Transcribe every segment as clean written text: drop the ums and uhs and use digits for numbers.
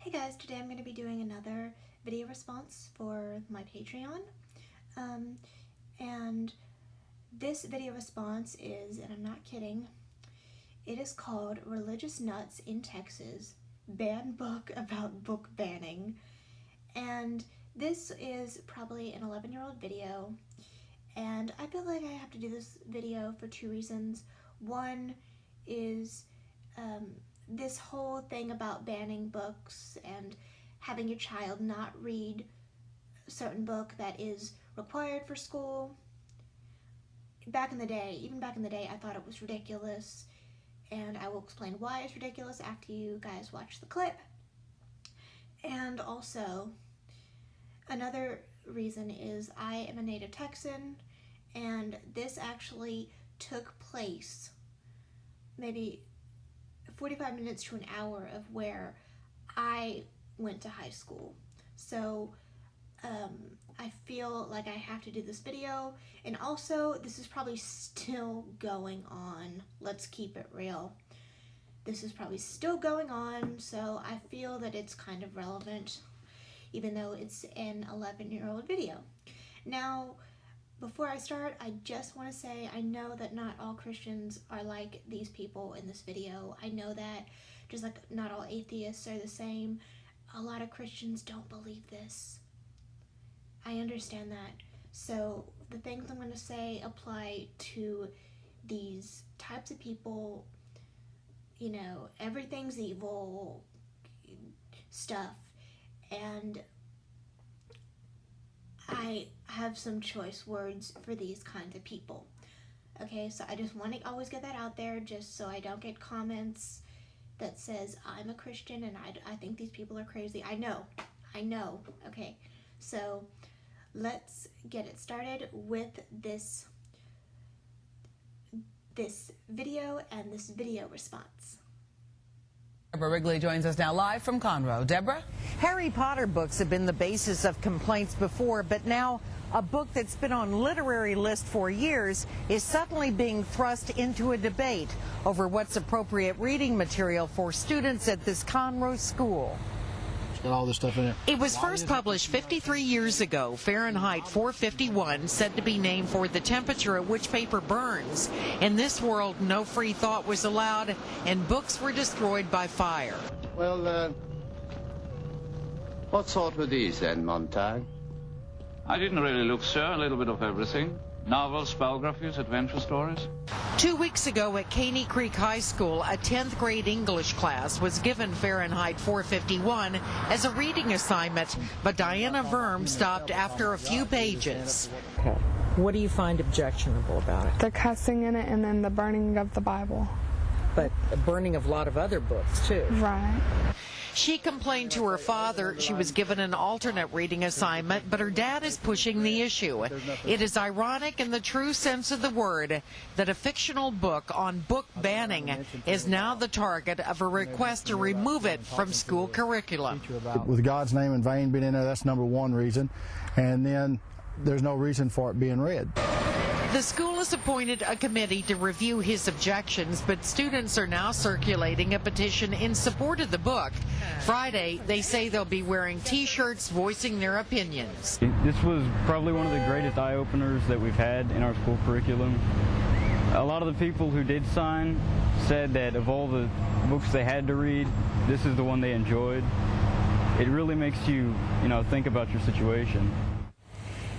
Hey guys, today I'm going to be doing another video response for my Patreon. And this video response is, and I'm not kidding, it is called Religious Nuts in Texas, Banned Book About Book Banning. And this is probably an 11-year-old video, and I feel like I have to do this video for two reasons. One is this whole thing about banning books and having your child not read a certain book that is required for school. Even back in the day, I thought it was ridiculous, and I will explain why it's ridiculous after you guys watch the clip. And also, another reason is I am a native Texan, and this actually took place maybe 45 minutes to an hour of where I went to high school. So I feel like I have to do this video, and also this is probably still going on. Let's keep it real. This is probably still going on, so I feel that it's kind of relevant, even though it's an 11-year-old video. Now, before I start, I just want to say I know that not all Christians are like these people in this video. I know that, just like not all atheists are the same. A lot of Christians don't believe this. I understand that. So the things I'm going to say apply to these types of people, you know, everything's evil stuff. And I have some choice words for these kinds of people. Okay, so I just want to always get that out there, just so I don't get comments that says I'm a Christian and I think these people are crazy. I know, okay. So let's get it started with this video and this video response. Deborah Wrigley joins us now live from Conroe. Deborah? Harry Potter books have been the basis of complaints before, but now a book that's been on literary lists for years is suddenly being thrust into a debate over what's appropriate reading material for students at this Conroe school. Got all this stuff in it. It was first published 53 years ago. Fahrenheit 451, said to be named for the temperature at which paper burns. In this world, no free thought was allowed, and books were destroyed by fire. Well, what sort were these then, Montag? I didn't really look, sir. A little bit of everything. Novels, biographies, adventure stories. 2 weeks ago at Caney Creek High School, a 10th grade English class was given Fahrenheit 451 as a reading assignment, but Diana Verm stopped after a few pages. Okay. What do you find objectionable about it? The cussing in it, and then the burning of the Bible. But the burning of a lot of other books, too. Right. She complained to her father. She was given an alternate reading assignment, but her dad is pushing the issue. It is ironic in the true sense of the word that a fictional book on book banning is now the target of a request to remove it from school curriculum. With God's name in vain being in there, that's number one reason. And then there's no reason for it being read. The school has appointed a committee to review his objections, but students are now circulating a petition in support of the book. Friday, they say they'll be wearing T-shirts voicing their opinions. This was probably one of the greatest eye-openers that we've had in our school curriculum. A lot of the people who did sign said that of all the books they had to read, this is the one they enjoyed. It really makes you, think about your situation.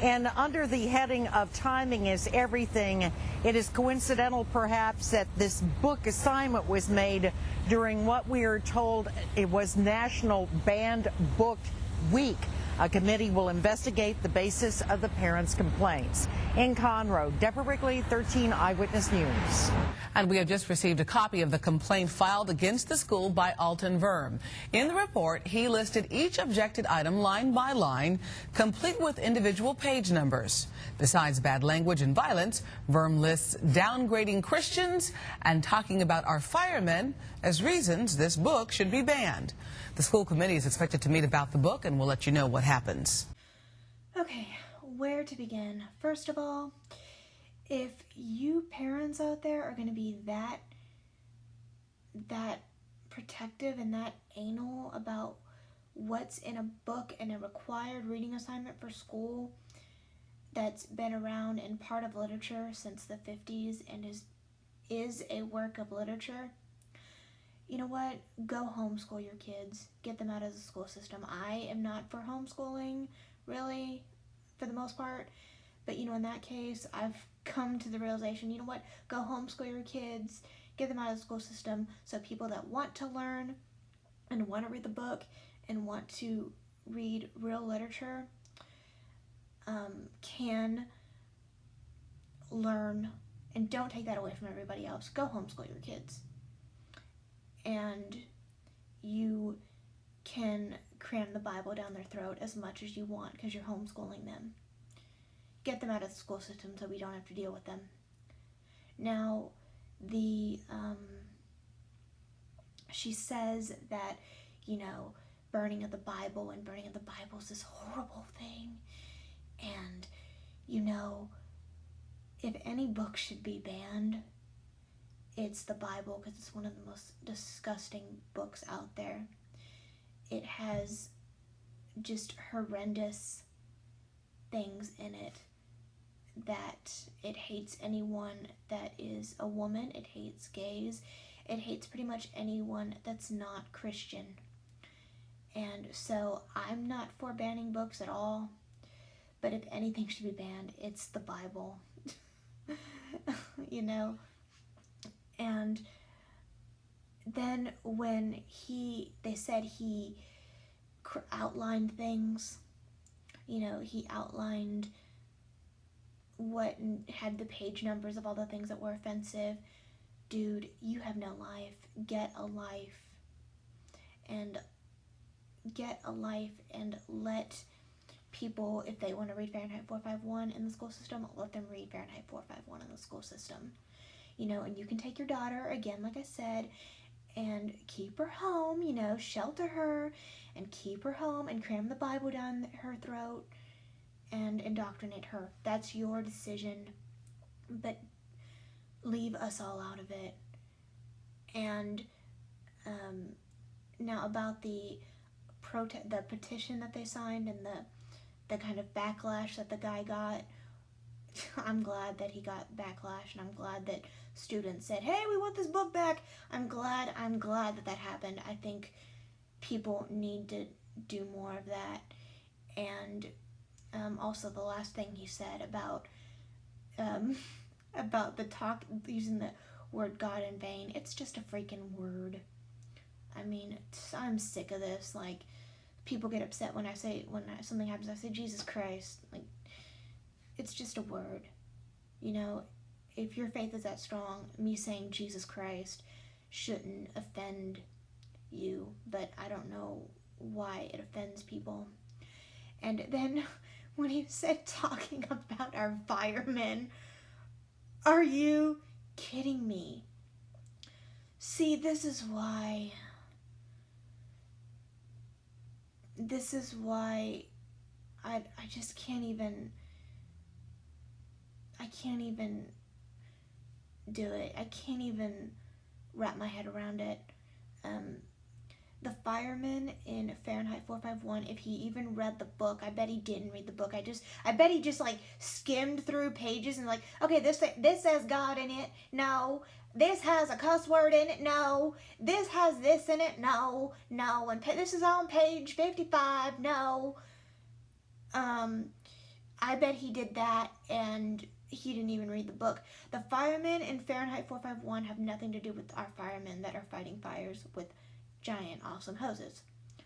And under the heading of timing is everything, it is coincidental perhaps that this book assignment was made during what we are told it was National Banned Book Week. A committee will investigate the basis of the parents' complaints. In Conroe, Deborah Wrigley, 13 Eyewitness News. And we have just received a copy of the complaint filed against the school by Alton Verm. In the report, he listed each objected item line by line, complete with individual page numbers. Besides bad language and violence, Verm lists downgrading Christians and talking about our firemen as reasons this book should be banned. The school committee is expected to meet about the book, and we'll let you know what happens. Okay, where to begin? First of all, if you parents out there are going to be that protective and that anal about what's in a book and a required reading assignment for school that's been around and part of literature since the 50s and is a work of literature, you know what? Go homeschool your kids. Get them out of the school system. I am not for homeschooling, really, for the most part. But, in that case, I've come to the realization, you know what? Go homeschool your kids. Get them out of the school system so people that want to learn and want to read the book and want to read real literature can learn, and don't take that away from everybody else. Go homeschool your kids. And you can cram the Bible down their throat as much as you want because you're homeschooling them. Get them out of the school system so we don't have to deal with them. Now, she says that, burning of the Bible and burning of the Bible is this horrible thing. And, if any book should be banned, it's the Bible, because it's one of the most disgusting books out there. It has just horrendous things in it, that it hates anyone that is a woman, it hates gays, it hates pretty much anyone that's not Christian. And so I'm not for banning books at all, but if anything should be banned, it's the Bible. And then when they said he outlined things, he outlined what had the page numbers of all the things that were offensive. Dude, you have no life. Get a life. And let people, if they want to read Fahrenheit 451 in the school system, let them read Fahrenheit 451 in the school system. And you can take your daughter, again, like I said, and keep her home, shelter her, and keep her home, and cram the Bible down her throat, and indoctrinate her. That's your decision, but leave us all out of it. And now about the petition that they signed and the kind of backlash that the guy got, I'm glad that he got backlash, and I'm glad that students said, hey, we want this book back. I'm glad that happened. I think people need to do more of that. And also the last thing he said about using the word God in vain. It's just a freaking word. I mean, I'm sick of this. Like, people get upset when something happens, I say Jesus Christ. Like, it's just a word. If your faith is that strong, me saying Jesus Christ shouldn't offend you, but I don't know why it offends people. And then when he said talking about our firemen, are you kidding me? See, this is why I just can't even do it. I can't even wrap my head around it. The fireman in Fahrenheit 451, if he even read the book, I bet he didn't read the book. I bet he just like skimmed through pages and like, okay, this says God in it. No. This has a cuss word in it. No. This has this in it. No. And this is on page 55. No. I bet he did that, and he didn't even read the book. The firemen in Fahrenheit 451 have nothing to do with our firemen that are fighting fires with giant, awesome hoses.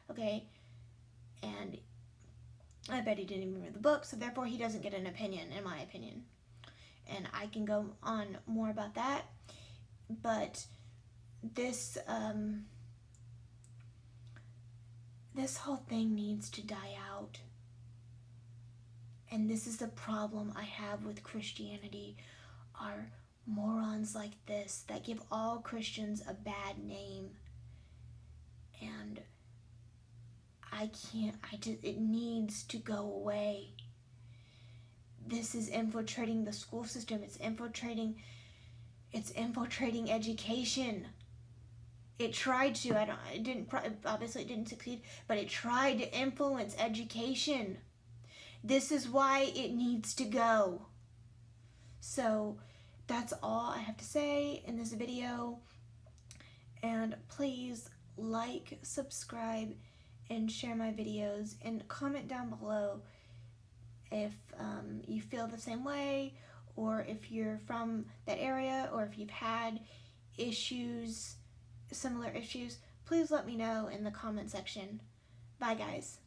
Okay? And I bet he didn't even read the book, so therefore he doesn't get an opinion, in my opinion. And I can go on more about that, but this whole thing needs to die out. And this is the problem I have with Christianity, are morons like this that give all Christians a bad name. And it needs to go away. This is infiltrating the school system. It's infiltrating education. It tried to. Obviously it didn't succeed, but it tried to influence education. This is why it needs to go. So that's all I have to say in this video. And please like, subscribe, and share my videos, and comment down below if you feel the same way, or if you're from that area, or if you've had issues, similar issues. Please let me know in the comment section. Bye guys.